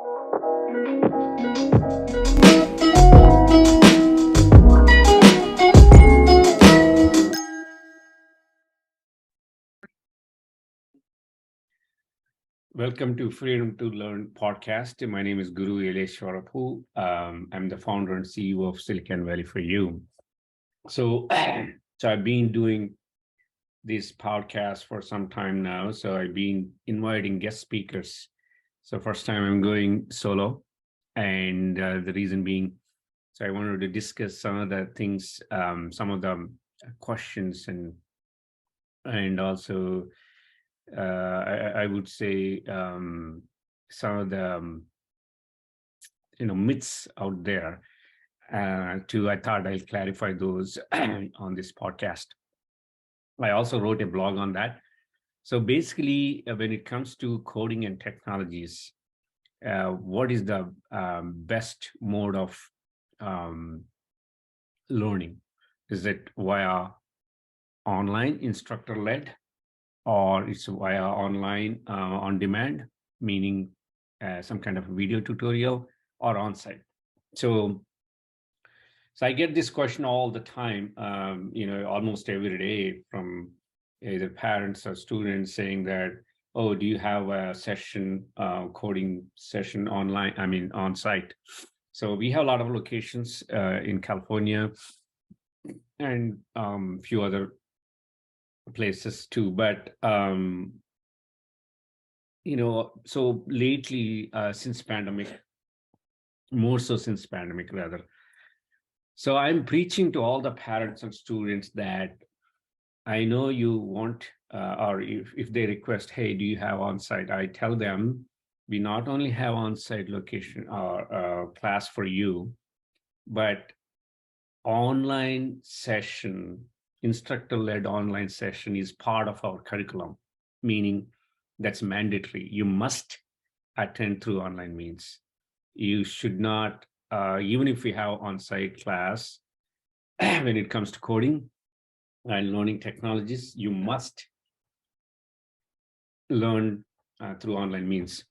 Welcome to Freedom to Learn podcast. My name is Gurumurthy Yeleswarapu. I'm the founder and CEO of Silicon Valley for You. So, so I've been doing this podcast for some time now. So I've been inviting guest speakers. So first time I'm going solo, and the reason being, so I wanted to discuss some of the things, some of the questions, and also I would say some of the myths out there. I thought I'll clarify those on this podcast. I also wrote a blog on that. So basically, when it comes to coding and technologies, what is the best mode of um, learning? Is it via online instructor-led, or it's via online on demand, meaning some kind of video tutorial, or on-site? So I get this question all the time, almost every day from either parents or students saying that, oh, do you have a session, coding session online, I mean, on-site? So we have a lot of locations in California and few other places too. But, so lately, since pandemic, more so since pandemic rather, so I'm preaching to all the parents and students that I know you want, or if they request, hey, do you have on-site? I tell them we not only have on-site location or class for you, but online session, instructor-led online session is part of our curriculum, meaning that's mandatory. You must attend through online means. You should not, even if we have on-site class, when it comes to coding and learning technologies, you must learn through online means.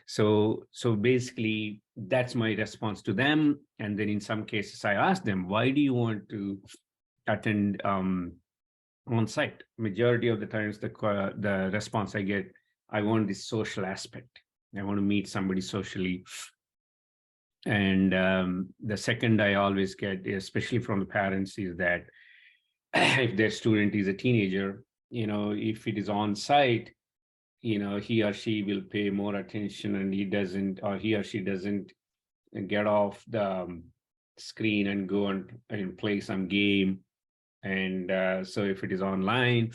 So basically, that's my response to them. And then in some cases, I ask them, why do you want to attend on-site? Majority of the times, the response I get, I want this social aspect. I want to meet somebody socially. And the second I always get, especially from the parents, is that if their student is a teenager, if it is on site, he or she will pay more attention, and he or she doesn't get off the screen and go and play some game. And so if it is online,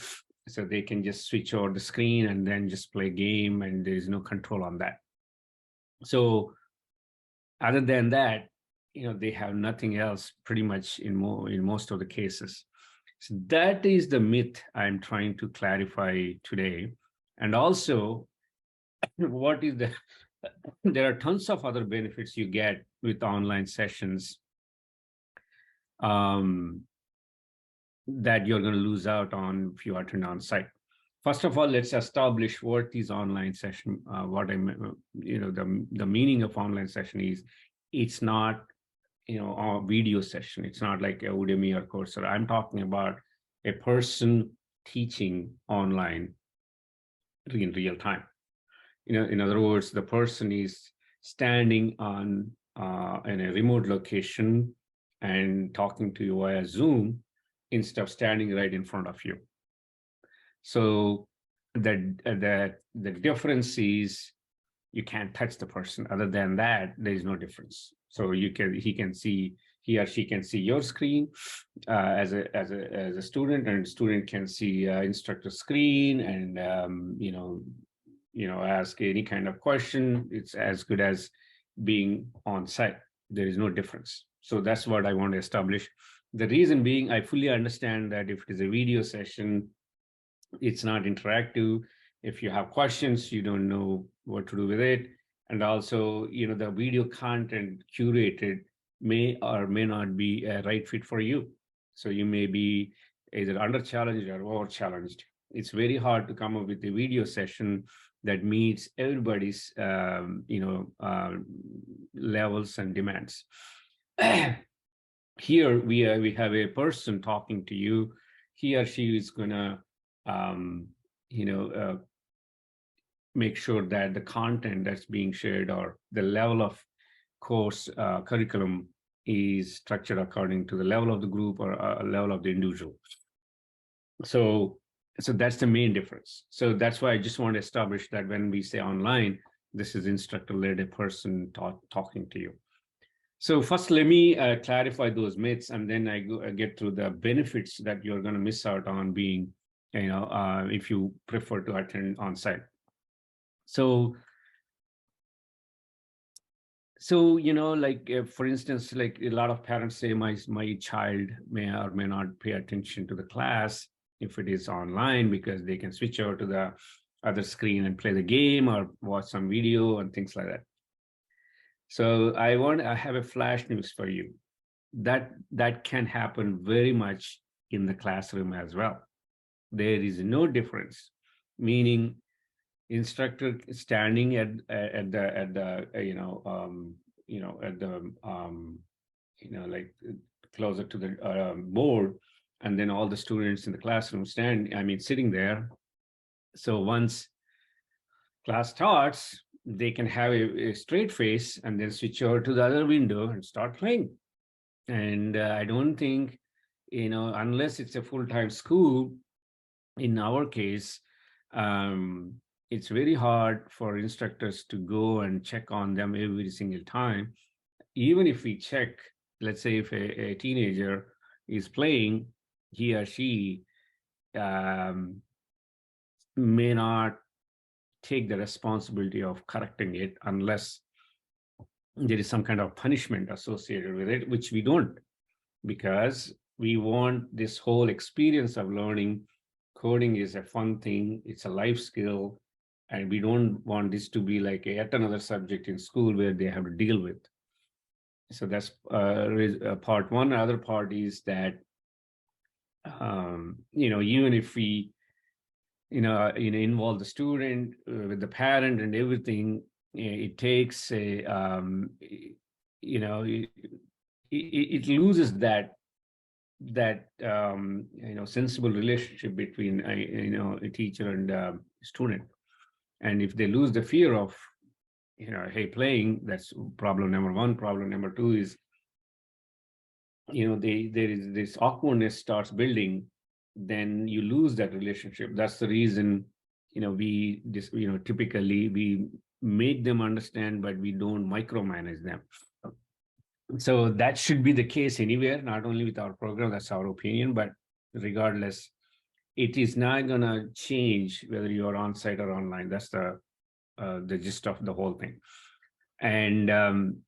so they can just switch over the screen and then just play game, and there is no control on that. So other than that, they have nothing else pretty much in most of the cases. So that is the myth I'm trying to clarify today. And also, what is there are tons of other benefits you get with online sessions that you're going to lose out on if you attend on site. First of all, let's establish what is online session. What the meaning of online session is. It's not, a video session. It's not like a Udemy or Coursera. I'm talking about a person teaching online in real time. In other words, the person is standing in a remote location and talking to you via Zoom instead of standing right in front of you. So the difference is you can't touch the person. Other than that, there is no difference. So he or she can see your screen as a student, and student can see instructor screen, and ask any kind of question. It's as good as being on site. There is no difference. So that's what I want to establish. The reason being, I fully understand that if it is a video session, it's not interactive. If you have questions, you don't know what to do with it. And also, the video content curated may or may not be a right fit for you. So you may be either under challenged or over challenged. It's very hard to come up with a video session that meets everybody's levels and demands. Here we have a person talking to you. He or she is gonna um, you know uh, make sure that the content that's being shared or the level of course curriculum is structured according to the level of the group or level of the individual. So so that's the main difference. So that's why I just want to establish that when we say online, this is instructor led, a person talking to you. So first, let me clarify those myths, and then I get through the benefits that you're going to miss out on being, if you prefer to attend on site. So like for instance, like a lot of parents say, my child may or may not pay attention to the class if it is online, because they can switch over to the other screen and play the game or watch some video and things like that. So I have a flash news for you. That can happen very much in the classroom as well. There is no difference, meaning instructor standing at the at the like closer to the board, and then all the students in the classroom sitting there. So once class starts, they can have a straight face and then switch over to the other window and start playing. And I don't think, unless it's a full-time school, in our case, um, it's very hard for instructors to go and check on them every single time. Even if we check, let's say if a teenager is playing, he or she may not take the responsibility of correcting it unless there is some kind of punishment associated with it, which we don't, because we want this whole experience of learning. Coding is a fun thing, it's a life skill, and we don't want this to be like yet another subject in school where they have to deal with. So that's part one. Other part is that even if we involve the student with the parent and everything, it takes a it loses that sensible relationship between a teacher and student. And if they lose the fear of hey, playing, that's problem number one. Problem number two is there is this awkwardness starts building, then you lose that relationship. That's the reason we just typically we make them understand, but we don't micromanage them. So that should be the case anywhere, not only with our program. That's our opinion, but regardless, it is not going to change whether you are on site or online. That's the gist of the whole thing. And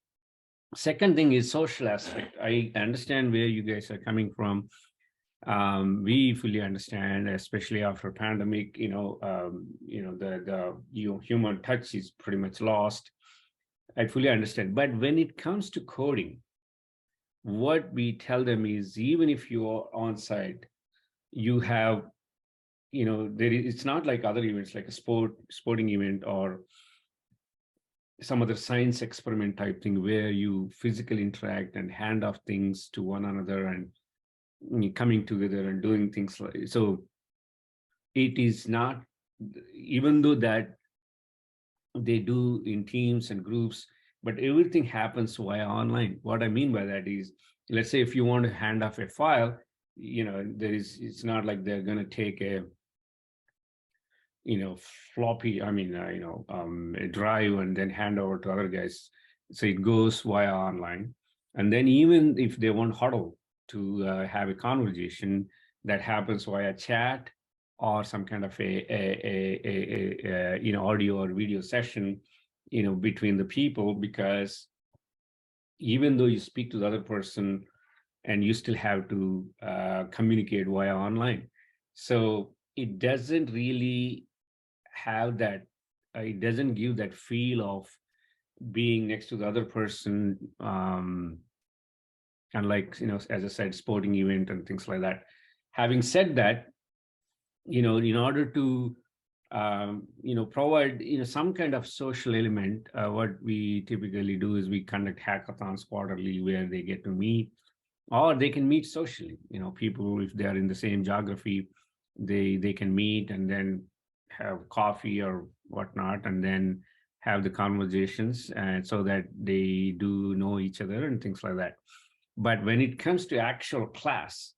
second thing is social aspect. I understand where you guys are coming from. We fully understand, especially after pandemic. The human touch is pretty much lost. I fully understand. But when it comes to coding, what we tell them is, even if you are on site, you have, it's not like other events, like a sporting event or some other science experiment type thing where you physically interact and hand off things to one another and coming together and doing things like so. It is not, even though that they do in teams and groups, but everything happens via online. What I mean by that is, let's say if you want to hand off a file, it's not like they're going to take a floppy, a drive and then hand over to other guys. So it goes via online. And then even if they want huddle to have a conversation, that happens via chat or some kind of a audio or video session, between the people, because even though you speak to the other person and you still have to communicate via online. So it doesn't really have that, it doesn't give that feel of being next to the other person, and like, as I said, sporting event and things like that. Having said that, in order to provide, some kind of social element. What we typically do is we conduct hackathons quarterly where they get to meet, or they can meet socially. People, if they are in the same geography, they can meet and then have coffee or whatnot, and then have the conversations, and so that they do know each other and things like that. But when it comes to actual class,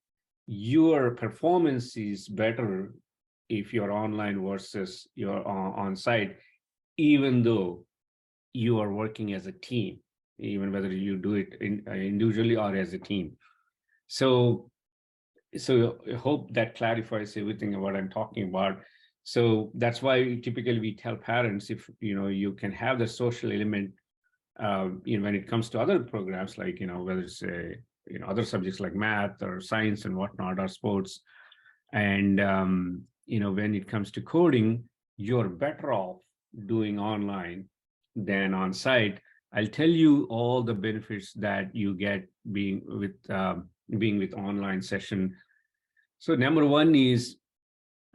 your performance is better if you're online versus you're on site, even though you are working as a team, even whether you do it individually or as a team. So, I hope that clarifies everything of what I'm talking about. So that's why typically we tell parents, if you can have the social element, when it comes to other programs, like whether it's other subjects like math or science and whatnot, or sports, and when it comes to coding, you're better off doing online than on site. I'll tell you all the benefits that you get being with online session. So number one is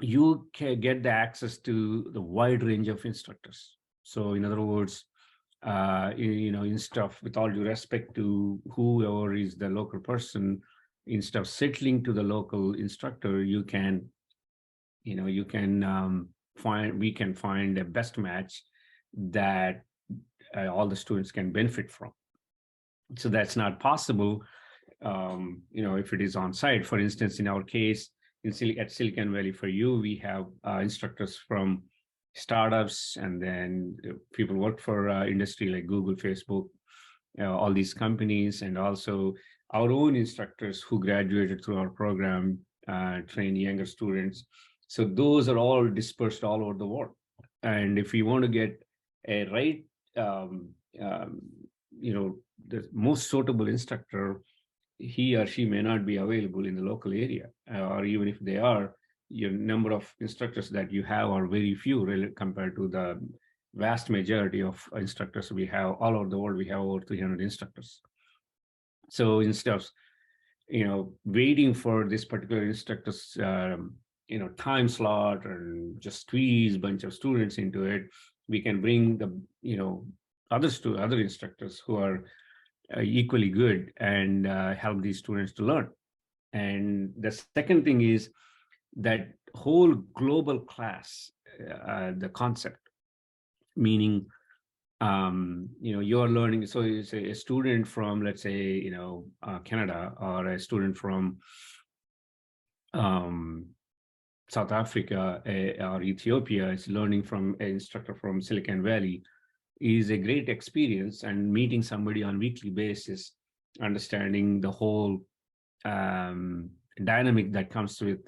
you can get the access to the wide range of instructors. So in other words, instead of, with all due respect to whoever is the local person, instead of settling to the local instructor, you can we can find a best match that all the students can benefit from. So that's not possible, if it is on site. For instance, in our case, at Silicon Valley, for you, we have instructors from startups, and then people work for industry like Google, Facebook, all these companies, and also our own instructors who graduated through our program, train younger students. So those are all dispersed all over the world. And if you want to get a right, the most suitable instructor, he or she may not be available in the local area, or even if they are, your number of instructors that you have are very few compared to the vast majority of instructors we have all over the world. We have over 300 instructors. So instead of waiting for this particular instructor's time slot and just squeeze a bunch of students into it, we can bring the other instructors who are equally good, and help these students to learn. And the second thing is that whole global class, the concept, meaning you're learning. So it's a student from, let's say, Canada, or a student from South Africa, or Ethiopia is learning from an instructor from Silicon Valley, is a great experience. And meeting somebody on a weekly basis, understanding the whole dynamic that comes with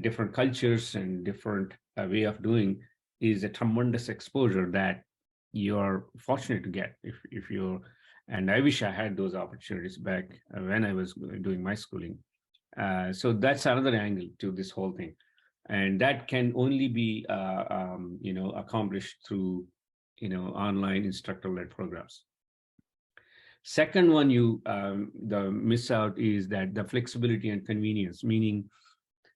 different cultures and different way of doing, is a tremendous exposure that you're fortunate to get if you're. And I wish I had those opportunities back when I was doing my schooling. So that's another angle to this whole thing, and that can only be accomplished through online instructor-led programs. Second one, the miss out is that the flexibility and convenience, meaning,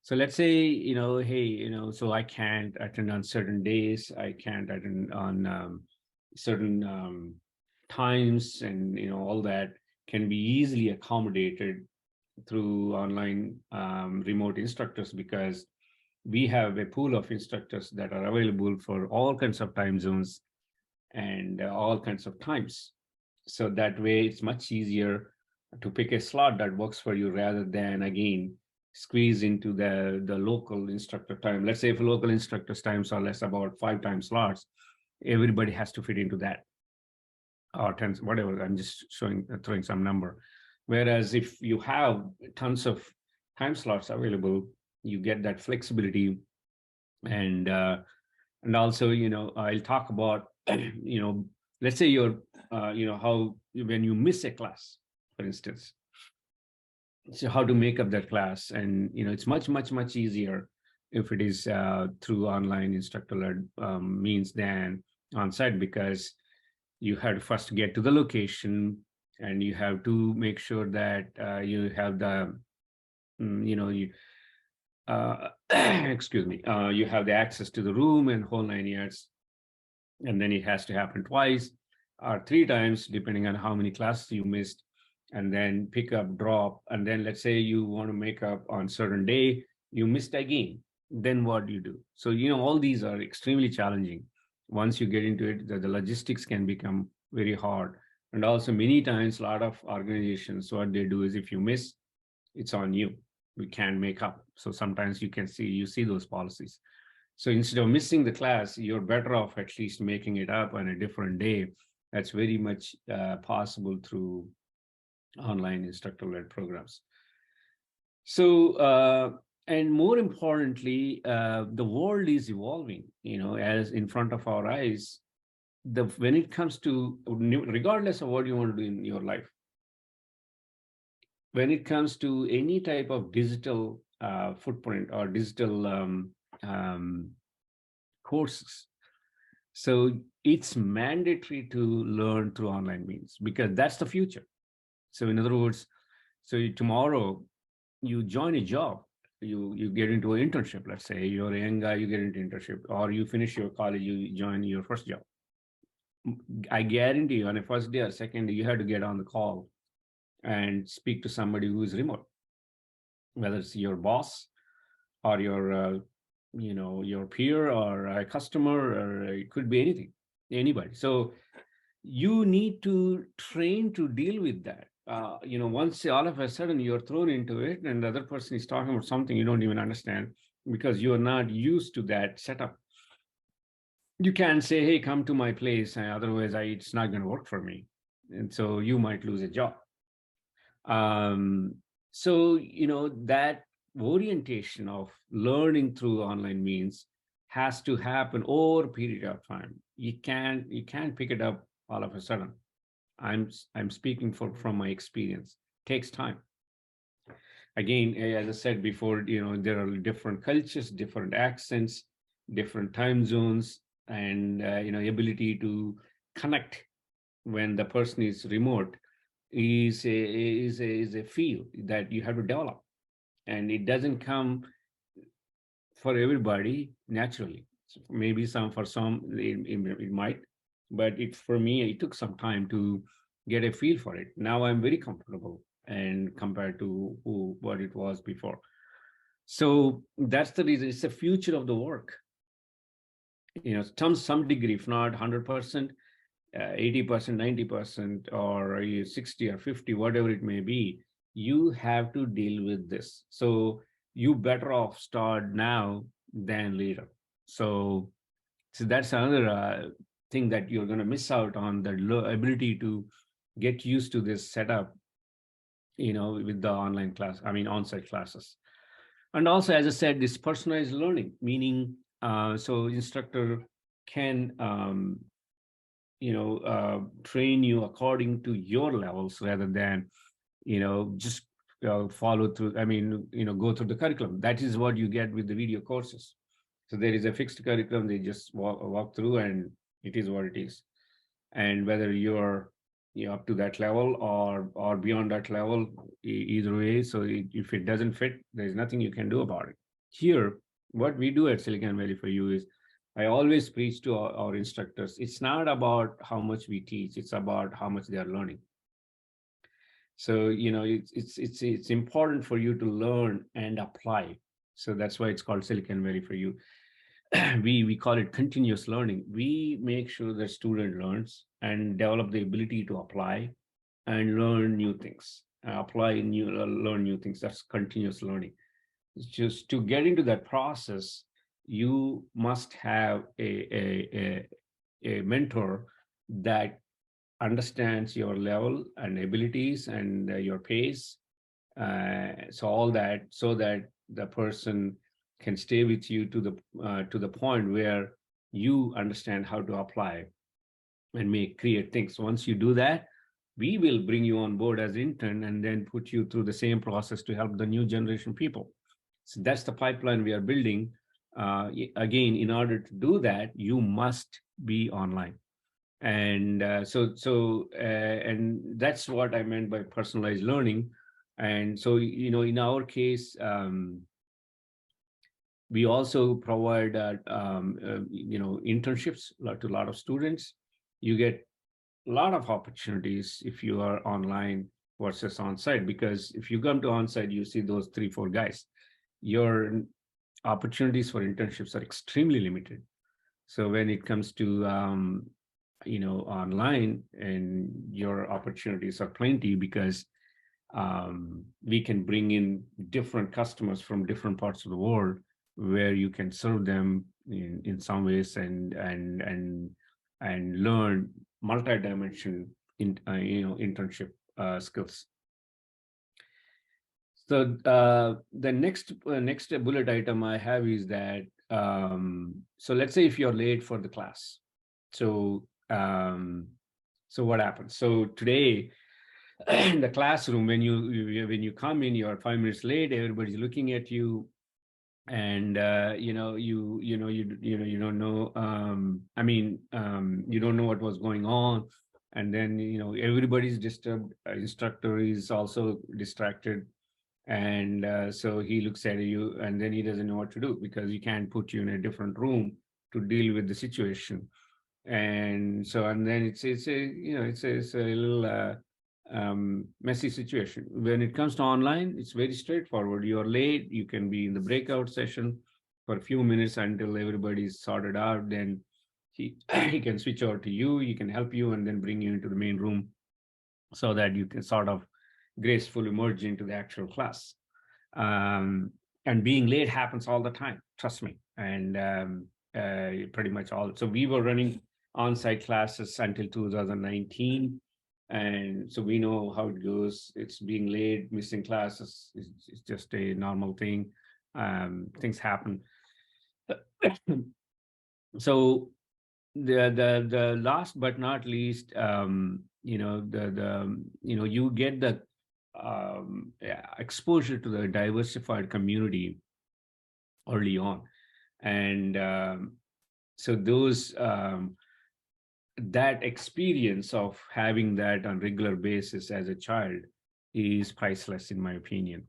so let's say, hey, so I can't attend on certain days, I can't attend on certain times, and all that can be easily accommodated through online remote instructors, because we have a pool of instructors that are available for all kinds of time zones and all kinds of times. So that way it's much easier to pick a slot that works for you, rather than, again, squeeze into the local instructor time. Let's say if local instructors times are less about 5 time slots, everybody has to fit into that, or 10, whatever. I'm just throwing some number. Whereas if you have tons of time slots available, you get that flexibility. And also, I'll talk about, let's say you're, how when you miss a class, for instance, so how to make up that class. And it's much easier if it is through online instructor-led means than on site, because you have to first get to the location, and you have to make sure that you have the excuse me, you have the access to the room and whole 9 yards, and then it has to happen twice or 3 times, depending on how many classes you missed, and then pick up, drop, and then let's say you want to make up on certain day, you missed again. Then what do you do? So all these are extremely challenging. Once you get into it, the logistics can become very hard. And also many times, a lot of organizations, what they do is if you miss, it's on you. We can't make up. So sometimes you see those policies. So instead of missing the class, you're better off at least making it up on a different day. That's very much possible through online instructor-led programs. So, and more importantly, the world is evolving, as in front of our eyes. When it comes to, regardless of what you want to do in your life, when it comes to any type of digital footprint or digital courses, so it's mandatory to learn through online means, because that's the future. So in other words, tomorrow you join a job, you get into an internship. Let's say you're a young guy, you get into internship, or you finish your college, you join your first job. I guarantee you on a first day or second day, you have to get on the call and speak to somebody who is remote, whether it's your boss or your peer or a customer, or it could be anybody. So you need to train to deal with that. Once all of a sudden you're thrown into it and the other person is talking about something you don't even understand because you're not used to that setup. You can't say, hey, come to my place, otherwise it's not going to work for me. And so you might lose a job. So that orientation of learning through online means has to happen over a period of time. You can't pick it up all of a sudden. I'm speaking from my experience. It takes time. Again, as I said before, there are different cultures, different accents, different time zones, and ability to connect when the person is remote is a field that you have to develop, and it doesn't come for everybody naturally. So maybe for some it might, but for me it took some time to get a feel for it. Now I'm very comfortable and compared to what it was before. So that's the reason. It's the future of the work. Some degree, if not 100%, 80%, 90%, or 60 or 50, whatever it may be, you have to deal with this. So you better off start now than later. So that's another thing that you're going to miss out on, the ability to get used to this setup, with the on-site classes. And also, as I said, this personalized learning, meaning so instructor can train you according to your levels rather than just follow through. Go through the curriculum. That is what you get with the video courses. So there is a fixed curriculum. They just walk through, and it is what it is. And whether you're up to that level or beyond that level, either way. So if it doesn't fit, there's nothing you can do about it. Here, what we do at Silicon Valley for You is, I always preach to our instructors, it's not about how much we teach, it's about how much they are learning. So, it's important for you to learn and apply. So that's why it's called Silicon Valley for You. We call it continuous learning. We make sure the student learns and develop the ability to apply and learn new things. Learn new things. That's continuous learning. It's just to get into that process, you must have a mentor that understands your level and abilities and your pace. So that the person can stay with you to the point where you understand how to apply and create things. Once you do that, we will bring you on board as intern and then put you through the same process to help the new generation people. So that's the pipeline we are building. Again, in order to do that, you must be online. And and that's what I meant by personalized learning. And so, in our case, We also provide, internships to a lot of students. You get a lot of opportunities if you are online versus on-site, because if you come to on-site, you see those 3, 4 guys. Your opportunities for internships are extremely limited. So when it comes to online, and your opportunities are plenty, because we can bring in different customers from different parts of the world, where you can serve them in some ways, and learn multi-dimension internship skills. So the next bullet item I have is that, so let's say if you're late for the class. So so what happens? So today, in the classroom, when you come in, you're 5 minutes late. Everybody's looking at you, and you don't know. You don't know what was going on, and then everybody's disturbed. Instructor is also distracted, and so he looks at you, and then he doesn't know what to do, because you can't put you in a different room to deal with the situation. And so, and then it's a little messy situation. When it comes to online, it's very straightforward. You're late, you can be in the breakout session for a few minutes until everybody's sorted out. Then he he can switch over to you, he can help you, and then bring you into the main room, so that you can sort of gracefully merge into the actual class. um, and being late happens all the time, trust me. And pretty much all. So we were running on-site classes until 2019, and so we know how it goes. It's being late, missing classes is just a normal thing. Things happen. So the last but not least, you get the exposure to the diversified community early on. And so those that experience of having that on regular basis as a child is priceless, in my opinion.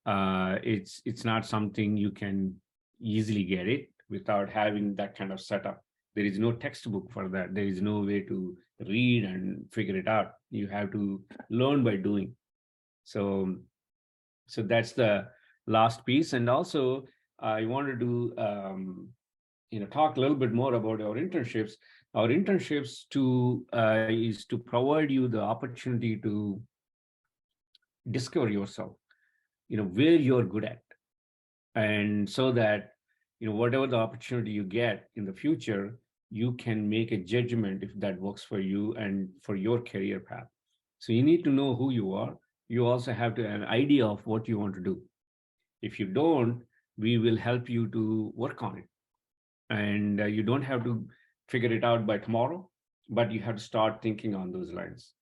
It's not something you can easily get it without having that kind of setup. There is no textbook for that. There is no way to read and figure it out. You have to learn by doing. So that's the last piece. And also, I wanted to talk a little bit more about our internships. Our internships is to provide you the opportunity to discover yourself, where you're good at, and so that whatever the opportunity you get in the future, you can make a judgment if that works for you and for your career path. So you need to know who you are. You also have to have an idea of what you want to do. If you don't, we will help you to work on it. And you don't have to figure it out by tomorrow, but you have to start thinking on those lines.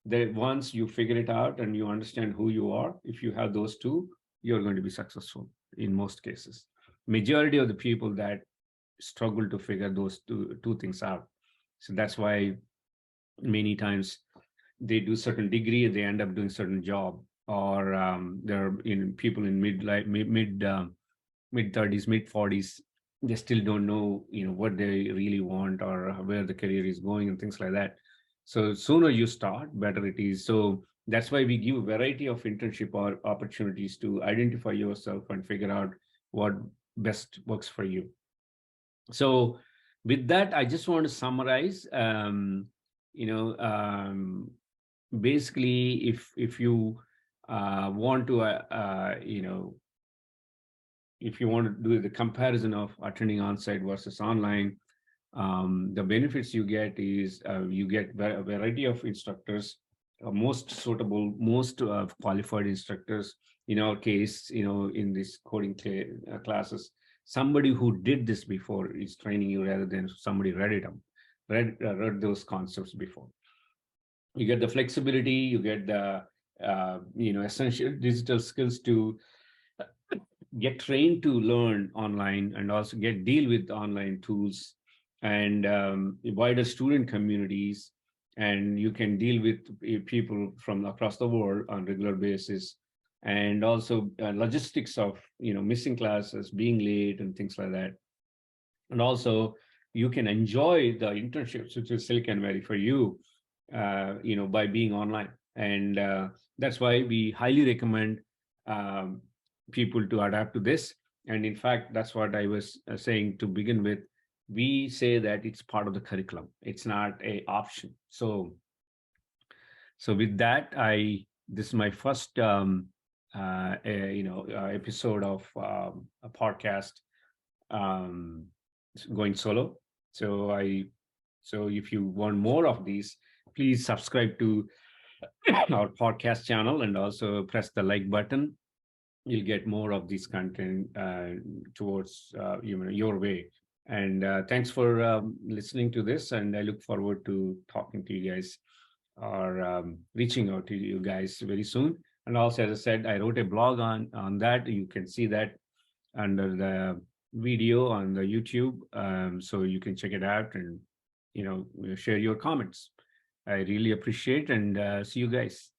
That once you figure it out and you understand who you are, if you have those two, you're going to be successful in most cases. Majority of the people that struggle to figure those two things out. So that's why many times they do certain degree, they end up doing certain job, or there are people in mid 30s, mid 40s, they still don't know what they really want, or where the career is going, and things like that. So sooner you start, better it is. So that's why we give a variety of internship or opportunities to identify yourself and figure out what best works for you. So with that, I just want to summarize. You know, Basically, if you want to, if you want to do the comparison of attending on-site versus online, the benefits you get is you get a variety of instructors, most suitable, most qualified instructors. In our case, in this coding classes, somebody who did this before is training you, rather than somebody read those concepts before. You get the flexibility, you get the essential digital skills to get trained to learn online, and also deal with online tools, and wider student communities, and you can deal with people from across the world on regular basis. and also logistics of missing classes, being late, and things like that. And also you can enjoy the internships, which is Silicon Valley for you, by being online. And that's why we highly recommend um, people to adapt to this. And in fact, that's what I was saying to begin with. We say that it's part of the curriculum. It's not a option. So with that, this is my first episode of a podcast, um, going solo. So if you want more of these, please subscribe to our podcast channel and also press the like button. You'll get more of this content towards your way. And thanks for listening to this. And I look forward to talking to you guys, or reaching out to you guys very soon. And also, as I said, I wrote a blog on that. You can see that under the video on the YouTube, so you can check it out and share your comments. I really appreciate, and see you guys.